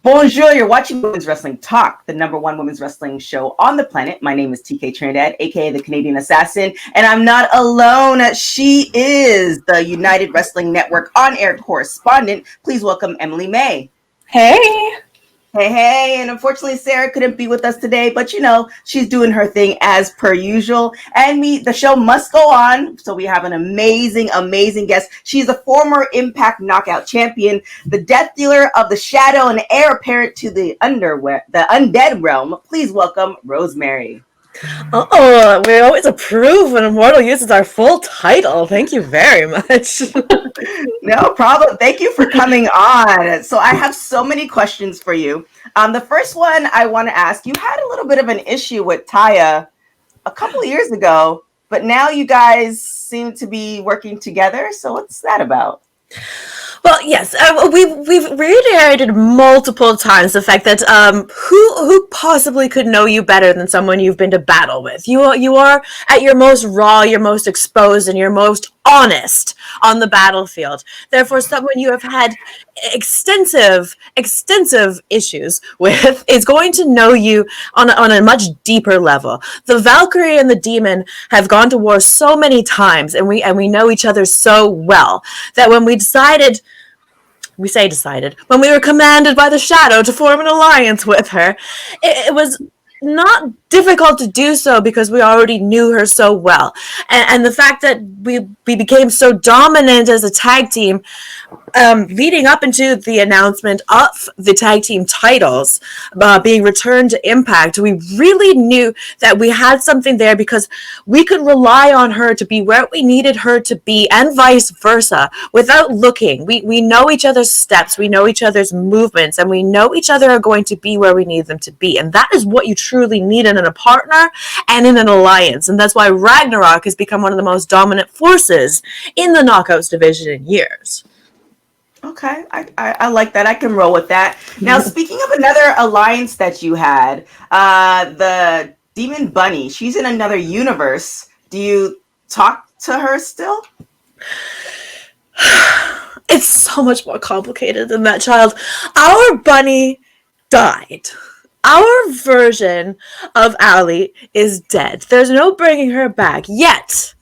Bonjour, you're watching Women's Wrestling Talk, the #1 women's wrestling show on the planet. My name is TK Trinidad, aka the Canadian Assassin, and I'm not alone. She is the United Wrestling Network on-air correspondent. Please welcome Emily Mae. Hey. Hey, and unfortunately Sarah couldn't be with us today, but she's doing her thing as per usual, and the show must go on, so we have an amazing guest. She's a former Impact Knockout Champion, the death dealer of the shadow and heir apparent to the undead realm. Please welcome Rosemary. We always approve when Immortal uses our full title. Thank you very much. No problem. Thank you for coming on. So I have so many questions for you. The first one I want to ask, you had a little bit of an issue with Taya a couple of years ago, but now you guys seem to be working together. So what's that about? Well, yes, we've reiterated multiple times the fact that who possibly could know you better than someone you've been to battle with? You are at your most raw, your most exposed, and your most honest on the battlefield. Therefore, someone you have had extensive issues with is going to know you on a much deeper level. The Valkyrie and the Demon have gone to war so many times, and we know each other so well that when we decided, when we were commanded by the Shadow to form an alliance with her, it was not difficult to do so because we already knew her so well. And the fact that we became so dominant as a tag team, leading up into the announcement of the tag team titles being returned to Impact, we really knew that we had something there because we could rely on her to be where we needed her to be and vice versa without looking. We know each other's steps, we know each other's movements, and we know each other are going to be where we need them to be. And that is what you truly need in a partner and in an alliance. And that's why Ragnarok has become one of the most dominant forces in the Knockouts division in years. Okay, I like that. I can roll with that. Now, speaking of another alliance that you had, the Demon Bunny, she's in another universe. Do you talk to her still? It's so much more complicated than that, child. Our bunny died. Our version of Allie is dead. There's no bringing her back yet.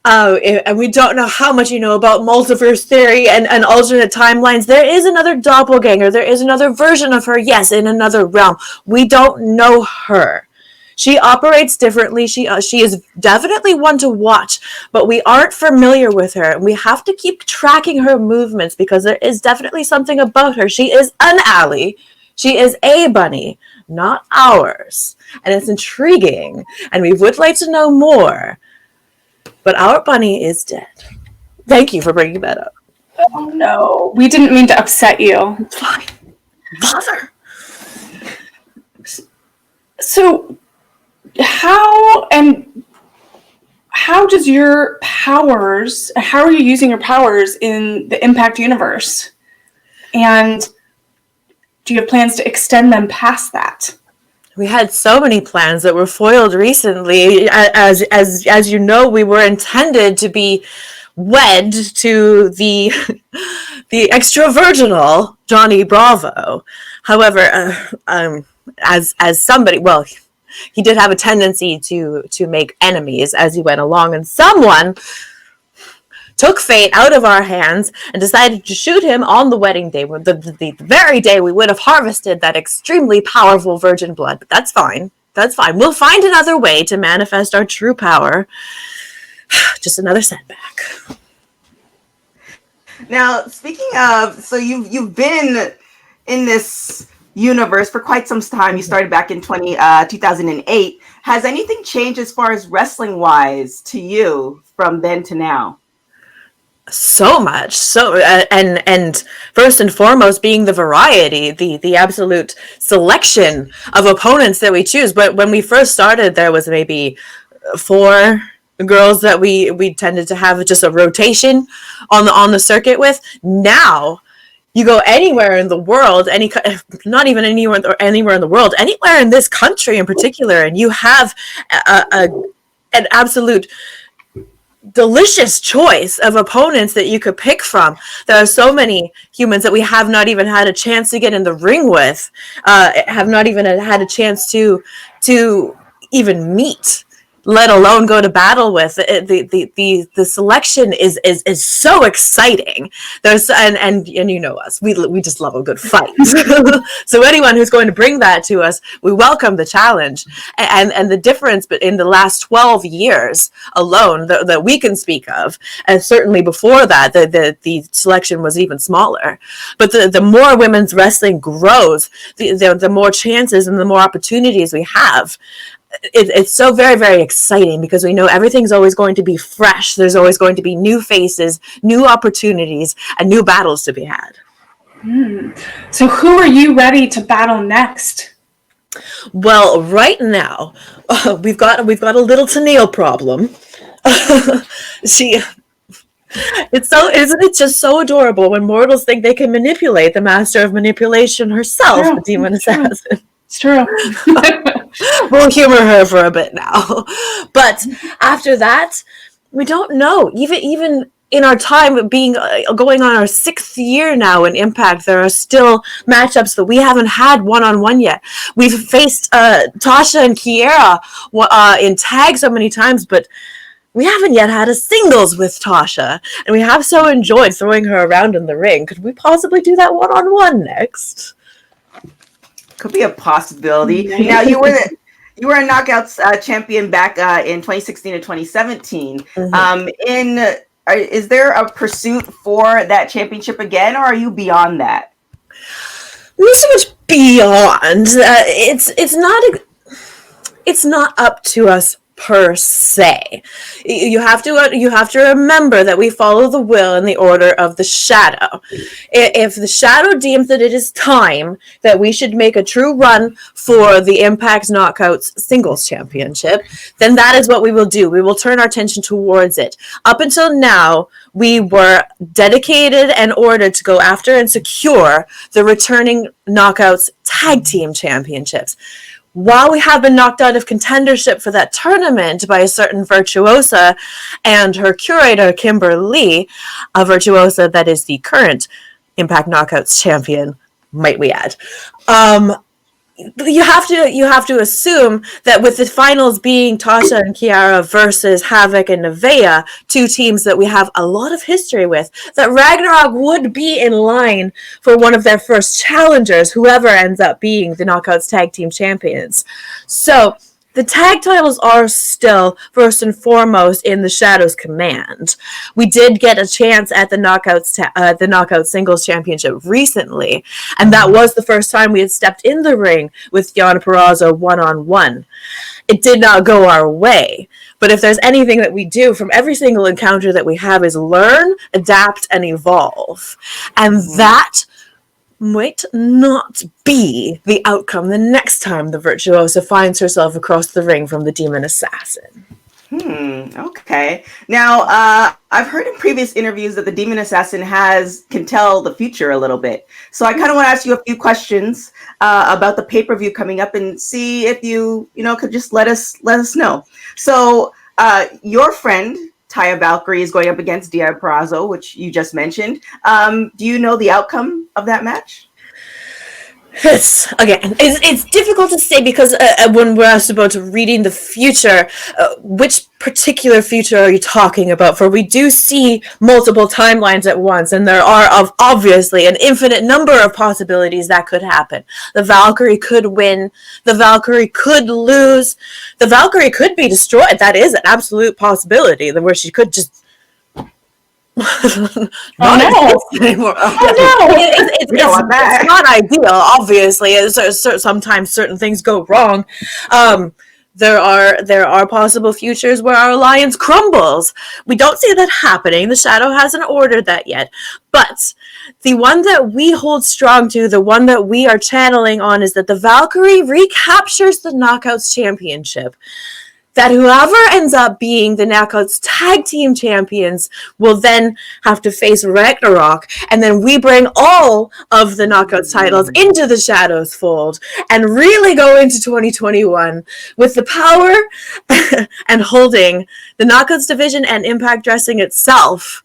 And we don't know how much you know about multiverse theory and alternate timelines. There is another doppelganger. There is another version of her, yes, in another realm. We don't know her. She operates differently. She is definitely one to watch, but we aren't familiar with her. We have to keep tracking her movements because there is definitely something about her. She is an Allie. She is a bunny, not ours. And it's intriguing, and we would like to know more. But our bunny is dead. Thank you for bringing that up. Oh, no. We didn't mean to upset you. It's fine. Bother. So, how does your powers, how are you using your powers in the Impact universe? And do you have plans to extend them past that? We had so many plans that were foiled recently. As you know, we were intended to be wed to the extra virginal Johnny Bravo. However, as somebody, well, he did have a tendency to make enemies as he went along, and someone took fate out of our hands and decided to shoot him on the wedding day, the very day we would have harvested that extremely powerful virgin blood. But that's fine. That's fine. We'll find another way to manifest our true power. Just another setback. Now, speaking of, so you've been in this universe for quite some time. You started back in 2008. Has anything changed as far as wrestling-wise to you from then to now? So much. And first and foremost being the variety, the absolute selection of opponents that we choose. But when we first started, there was maybe 4 girls that we tended to have just a rotation on the circuit with. Now you go anywhere in the world, not even anywhere in the world, anywhere in this country in particular, and you have an absolute delicious choice of opponents that you could pick from. There are so many humans that we have not even had a chance to get in the ring with, have not even had a chance to even meet, let alone go to battle with. The selection is so exciting. There's and you know us, we just love a good fight. So anyone who's going to bring that to us, we welcome the challenge. And the difference in the last 12 years alone that we can speak of, and certainly before that, the selection was even smaller. But the more women's wrestling grows, the more chances and the more opportunities we have. It's so very, very exciting because we know everything's always going to be fresh. There's always going to be new faces, new opportunities, and new battles to be had. So who are you ready to battle next? Well, right now, we've got a little Tennille problem. Isn't it just so adorable when mortals think they can manipulate the master of manipulation herself, the demon assassin? It's true. We'll humor her for a bit now. But after that, we don't know. Even in our time being going on our 6th year now in Impact, there are still matchups that we haven't had one-on-one yet. We've faced Tasha and Kiera in tag so many times, but we haven't yet had a singles with Tasha, and we have so enjoyed throwing her around in the ring. Could we possibly do that one-on-one next? Could be a possibility. Now, you were a Knockouts champion back in 2016 and 2017. Mm-hmm. Is there a pursuit for that championship again, or are you beyond that? Not so much beyond. It's not up to us per se. You have to remember that we follow the will and the order of the shadow. If the shadow deems that it is time that we should make a true run for the Impact Knockouts Singles Championship, then that is what we will do. We will turn our attention towards it. Up until now, we were dedicated and ordered to go after and secure the returning Knockouts Tag Team Championships. While we have been knocked out of contendership for that tournament by a certain Virtuosa and her curator, Kimberly, a Virtuosa that is the current Impact Knockouts champion, might we add. You have to assume that with the finals being Tasha and Kiara versus Havoc and Nevaeh, two teams that we have a lot of history with, that Ragnarok would be in line for one of their first challengers, whoever ends up being the Knockouts Tag Team Champions. So the tag titles are still first and foremost in the Shadow's command. We did get a chance at the Knockout Singles Championship recently, and that was the first time we had stepped in the ring with Yana Peraza one-on-one. It did not go our way, but if there's anything that we do from every single encounter that we have is learn, adapt, and evolve. And that might not be the outcome the next time the Virtuosa finds herself across the ring from the Demon Assassin. Okay. Now, I've heard in previous interviews that the Demon Assassin can tell the future a little bit. So I kind of want to ask you a few questions about the pay-per-view coming up and see if you could just let us know. So your friend Taya Valkyrie is going up against Dia Peraza, which you just mentioned. Do you know the outcome of that match? It's difficult to say because when we're asked about reading the future, which particular future are you talking about? For we do see multiple timelines at once, and there are obviously an infinite number of possibilities that could happen. The Valkyrie could win. The Valkyrie could lose. The Valkyrie could be destroyed. That is an absolute possibility, where she could just anymore. It's not ideal, obviously. Sometimes certain things go wrong. There are possible futures where our alliance crumbles. We don't see that happening. The Shadow hasn't ordered that yet. But the one that we hold strong to, the one that we are channeling on, is that the Valkyrie recaptures the Knockouts Championship. that whoever ends up being the Knockouts Tag Team Champions will then have to face Ragnarok, and then we bring all of the Knockouts titles into the Shadows fold and really go into 2021 with the power and holding the Knockouts division and Impact Wrestling itself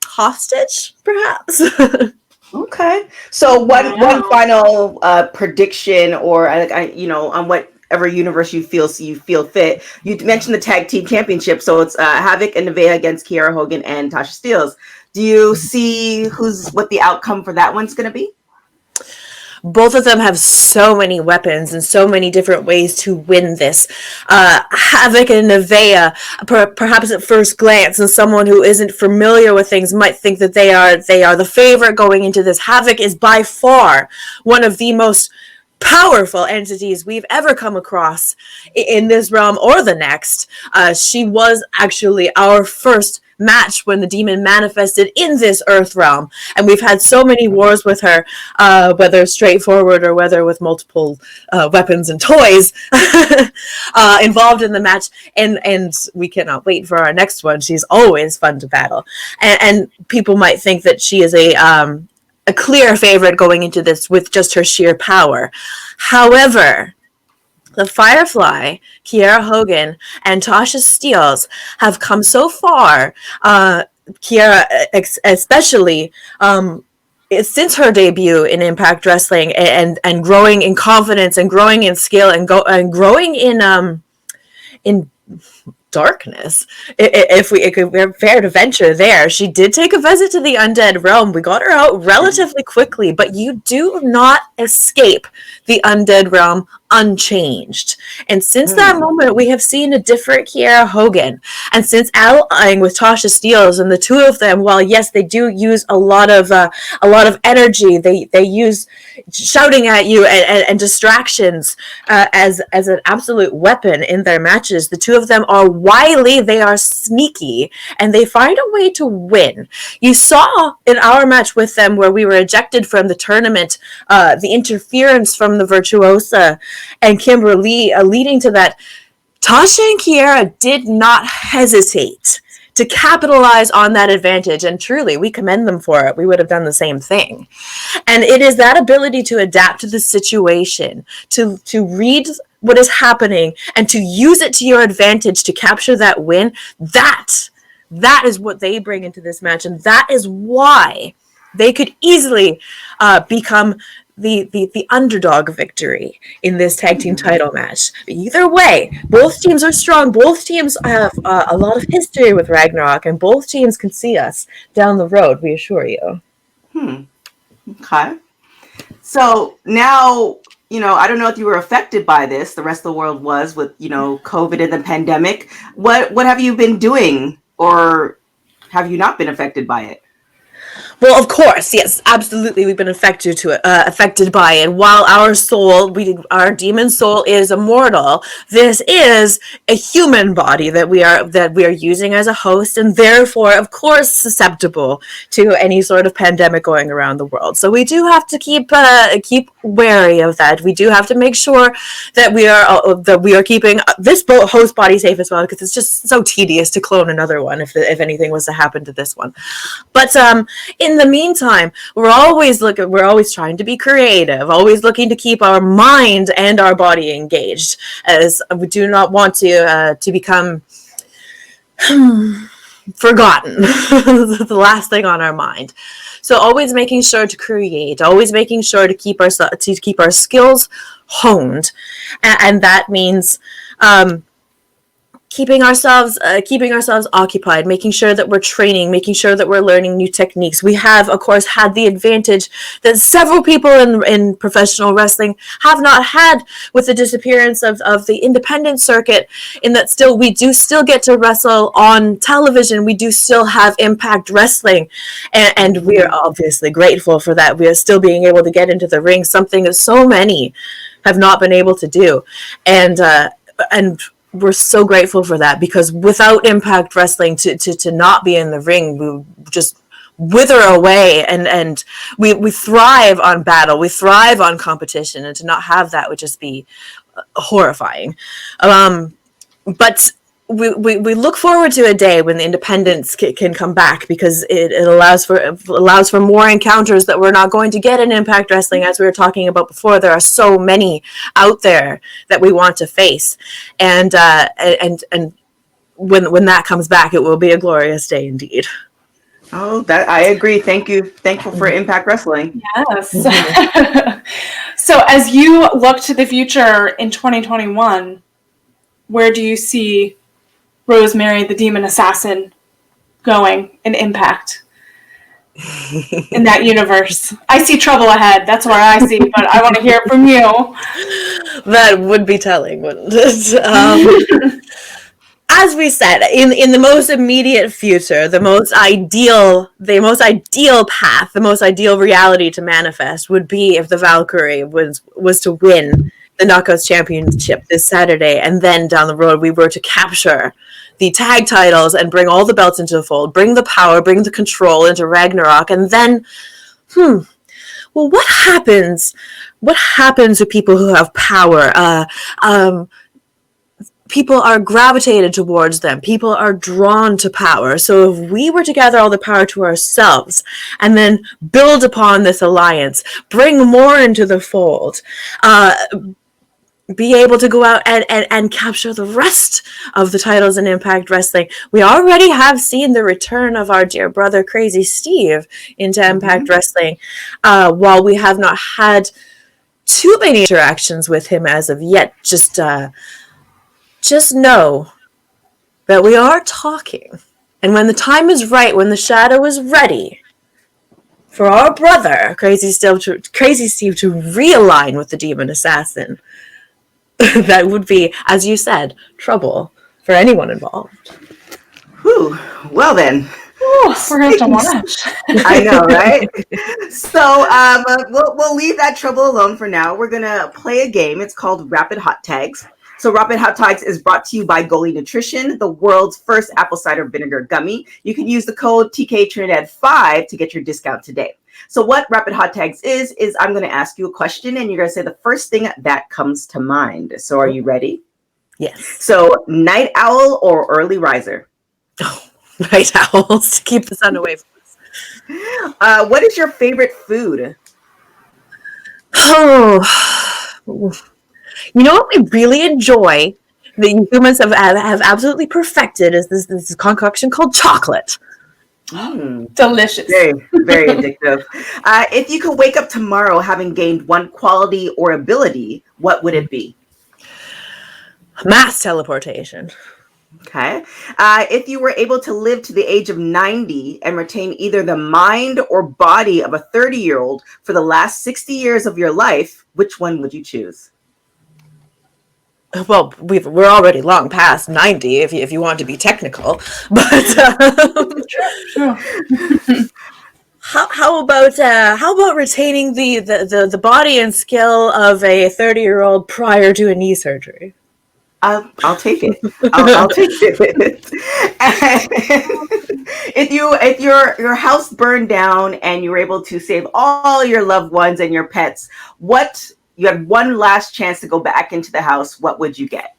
hostage, perhaps. Okay. So one final prediction, or on whatever universe you feel fit. You mentioned the tag team championship, so it's Havoc and Nevaeh against Kiera Hogan and Tasha Steelz. Do you see what the outcome for that one's going to be? Both of them have so many weapons and so many different ways to win this. Havoc and Nevaeh, perhaps at first glance, and someone who isn't familiar with things might think that they are the favorite going into this. Havoc is by far one of the most powerful entities we've ever come across in this realm or the next. She was actually our first match when the demon manifested in this earth realm, and we've had so many wars with her, whether straightforward or whether with multiple weapons and toys involved in the match, and we cannot wait for our next one. She's always fun to battle, and people might think that she is a clear favorite going into this with just her sheer power. However, the Firefly, Kiera Hogan, and Tasha Steelz have come so far. Kiera, especially, since her debut in Impact Wrestling, and growing in confidence and growing in skill and growing in darkness. If we're fair to venture there, she did take a visit to the undead realm. We got her out relatively quickly, but you do not escape the undead realm unchanged. And since that moment, we have seen a different Kiera Hogan. And since allying with Tasha Steelz, and the two of them, while yes, they do use a lot of energy, they use shouting at you and distractions as an absolute weapon in their matches. The two of them are wily, they are sneaky, and they find a way to win. You saw in our match with them, where we were ejected from the tournament, the interference from the Virtuosa and Kimberly, leading to that. Tasha and Kiera did not hesitate to capitalize on that advantage, and truly, we commend them for it. We would have done the same thing. And it is that ability to adapt to the situation, to read what is happening, and to use it to your advantage to capture that win. That is what they bring into this match, and that is why they could easily become the underdog victory in this tag team title match. Either way, both teams are strong. Both teams have a lot of history with Ragnarok, and both teams can see us down the road, we assure you. Okay. So now, I don't know if you were affected by this. The rest of the world was, with, COVID and the pandemic. What have you been doing, or have you not been affected by it? Well, of course, yes, absolutely. We've been affected by it. While our demon soul is immortal, this is a human body that we are using as a host, and therefore, of course, susceptible to any sort of pandemic going around the world. So we do have to keep wary of that. We do have to make sure that we are keeping this host body safe as well, because it's just so tedious to clone another one if anything was to happen to this one. But in the meantime, we're always trying to be creative, always looking to keep our mind and our body engaged, as we do not want to become forgotten, the last thing on our mind. So always making sure to create, always making sure to keep our skills honed, and that means keeping ourselves occupied, making sure that we're training, making sure that we're learning new techniques. We have, of course, had the advantage that several people in professional wrestling have not had with the disappearance of the independent circuit, in that we do still get to wrestle on television. We do still have Impact Wrestling, and we are obviously grateful for that. We are still being able to get into the ring, something that so many have not been able to do. And we're so grateful for that, because without Impact Wrestling, to not be in the ring, we just wither away, and we thrive on battle, we thrive on competition, and to not have that would just be horrifying. but we look forward to a day when the independents can come back, because it allows for more encounters that we're not going to get in Impact Wrestling. As we were talking about before, there are so many out there that we want to face, and when that comes back, it will be a glorious day indeed. Oh, that I agree. Thankful for Impact Wrestling. Yes. So as you look to the future in 2021, where do you see Rosemary, the Demon Assassin, going in Impact in that universe? I see trouble ahead. That's what I see, but I want to hear it from you. That would be telling, wouldn't it? As we said, in the most immediate future, the most ideal path, the most ideal reality to manifest would be if the Valkyrie was to win the Knockouts Championship this Saturday, and then down the road we were to capture the tag titles and bring all the belts into the fold, bring the power, bring the control into Ragnarok, and then, well, what happens? What happens to people who have power? People are gravitated towards them. People are drawn to power. So if we were to gather all the power to ourselves and then build upon this alliance, bring more into the fold, be able to go out and capture the rest of the titles in Impact Wrestling. We already have seen the return of our dear brother Crazy Steve into Impact Wrestling, while we have not had too many interactions with him as of yet. Just know that we are talking, and when the time is right, when the shadow is ready for our brother Crazy Steve to realign with the Demon Assassin, that would be, as you said, trouble for anyone involved. Whew. Well then. Ooh, we're going to have to watch. I know, right? So we'll leave that trouble alone for now. We're going to play a game. It's called Rapid Hot Tags. So Rapid Hot Tags is brought to you by Goalie Nutrition, the world's first apple cider vinegar gummy. You can use the code TK Trinidad 5 to get your discount today. So what Rapid Hot Tags is I'm going to ask you a question, and you're going to say the first thing that comes to mind. So are you ready? Yes. So night owl or early riser? Oh, night owls to keep the sun away from us. What is your favorite food? Oh, you know what we really enjoy that humans have absolutely perfected is this concoction called chocolate. Delicious. Very, very addictive. If you could wake up tomorrow having gained one quality or ability, what would it be? Mass teleportation. Okay. If you were able to live to the age of 90 and retain either the mind or body of a 30-year-old for the last 60 years of your life, which one would you choose? Well, we're already long past 90, if you want to be technical. But Sure. how about retaining the body and skill of a 30-year-old prior to a knee surgery? I'll take it. I'll take it. If your house burned down and you were able to save all your loved ones and your pets, you had one last chance to go back into the house, what would you get?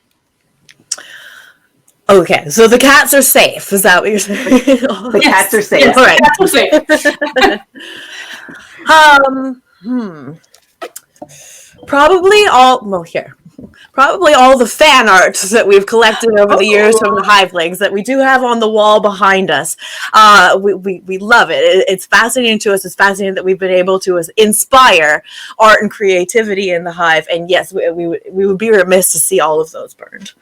Okay, so the cats are safe. Is that what you're saying? The cats are safe. Yes, All right. Cats are safe. Probably all the fan art that we've collected over the years from the Hivelings that we do have on the wall behind us. We love it. It's fascinating to us. It's fascinating that we've been able to inspire art and creativity in the Hive. And yes, we would be remiss to see all of those burned.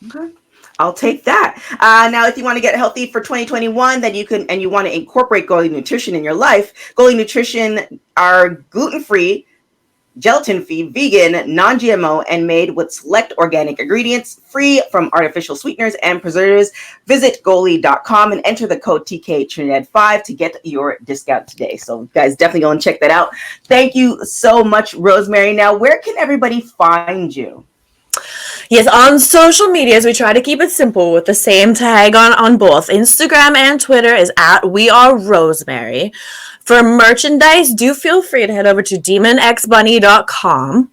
Okay. I'll take that. Now, if you want to get healthy for 2021, then you can, and you want to incorporate Goalie Nutrition in your life. Goalie Nutrition are gluten-free, gelatin-free, vegan, non-GMO, and made with select organic ingredients, free from artificial sweeteners and preservatives. Visit goalie.com and enter the code TK Trinidad 5 to get your discount today. So guys, definitely go and check that out. Thank you so much, Rosemary. Now, where can everybody find you? Yes, on social medias, we try to keep it simple with the same tag on both. Instagram and Twitter is @WeAreRosemary. For merchandise, do feel free to head over to demonxbunny.com.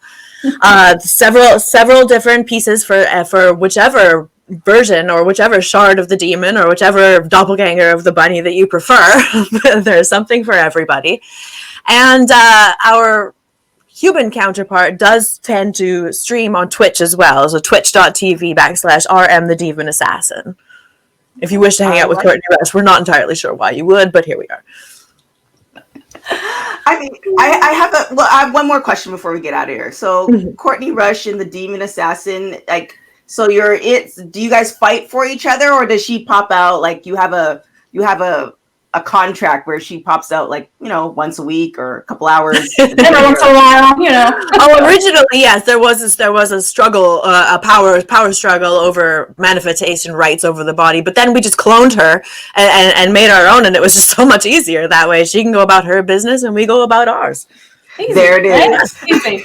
Several different pieces for whichever version or whichever shard of the demon or whichever doppelganger of the bunny that you prefer. There's something for everybody. And our human counterpart does tend to stream on Twitch as well, so twitch.tv/RM the Demon Assassin. If you wish to hang out with Courtney Rush, we're not entirely sure why you would, but here we are. I mean, I have one more question before we get out of here. So Courtney Rush and the Demon Assassin, like, so do you guys fight for each other, or does she pop out, like you have a contract where she pops out, like, once a week or a couple hours every once in a while, Oh, originally, yes, there was a struggle, a power struggle over manifestation rights over the body, but then we just cloned her and made our own, and it was just so much easier that way. She can go about her business and we go about ours. Easy, there it is. Easy.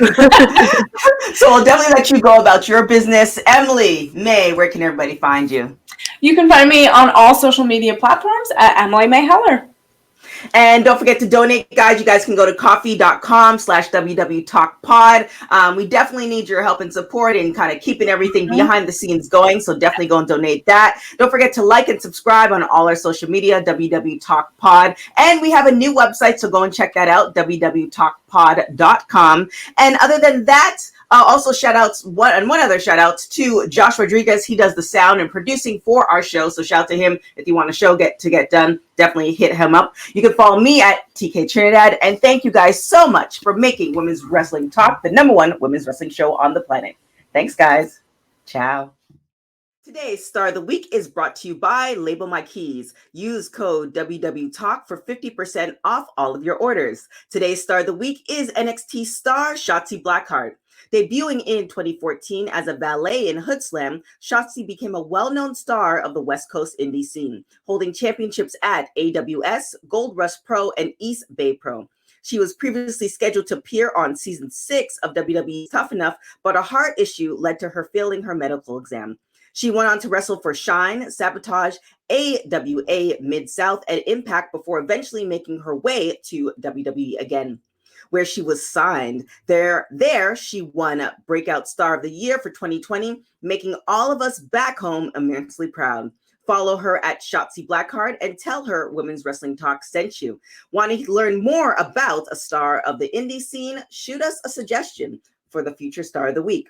So I'll definitely let you go about your business. Emily Mae, where can everybody find you? You can find me on all social media platforms at Emily Mae Heller. And don't forget to donate, guys. You guys can go to coffee.com/WWTalkPod. We definitely need your help and support in kind of keeping everything behind the scenes going. So definitely go and donate that. Don't forget to like and subscribe on all our social media, WWTalkPod. And we have a new website, so go and check that out, www.talkpod.com. And other than that, also one other shout outs to Josh Rodriguez. He does the sound and producing for our show. So shout out to him. If you want a show get done, definitely hit him up. You can follow me at TK Trinidad. And thank you guys so much for making Women's Wrestling Talk the #1 women's wrestling show on the planet. Thanks, guys. Ciao. Today's Star of the Week is brought to you by Label My Keys. Use code WWTalk for 50% off all of your orders. Today's Star of the Week is NXT star Shotzi Blackheart. Debuting in 2014 as a valet in Hood Slam, Shotzi became a well-known star of the West Coast indie scene, holding championships at AWS, Gold Rush Pro, and East Bay Pro. She was previously scheduled to appear on season 6 of WWE Tough Enough, but a heart issue led to her failing her medical exam. She went on to wrestle for Shine, Sabotage, AWA Mid-South, and Impact before eventually making her way to WWE again, where she was signed. There she won Breakout Star of the Year for 2020, making all of us back home immensely proud. Follow her at Shotzi Blackheart and tell her Women's Wrestling Talk sent you. Want to learn more about a star of the indie scene? Shoot us a suggestion for the future Star of the Week.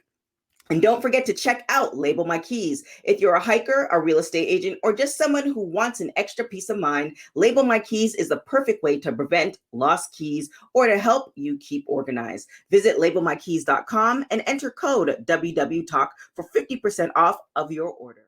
And don't forget to check out Label My Keys. If you're a hiker, a real estate agent, or just someone who wants an extra peace of mind, Label My Keys is the perfect way to prevent lost keys or to help you keep organized. Visit labelmykeys.com and enter code WWTalk for 50% off of your order.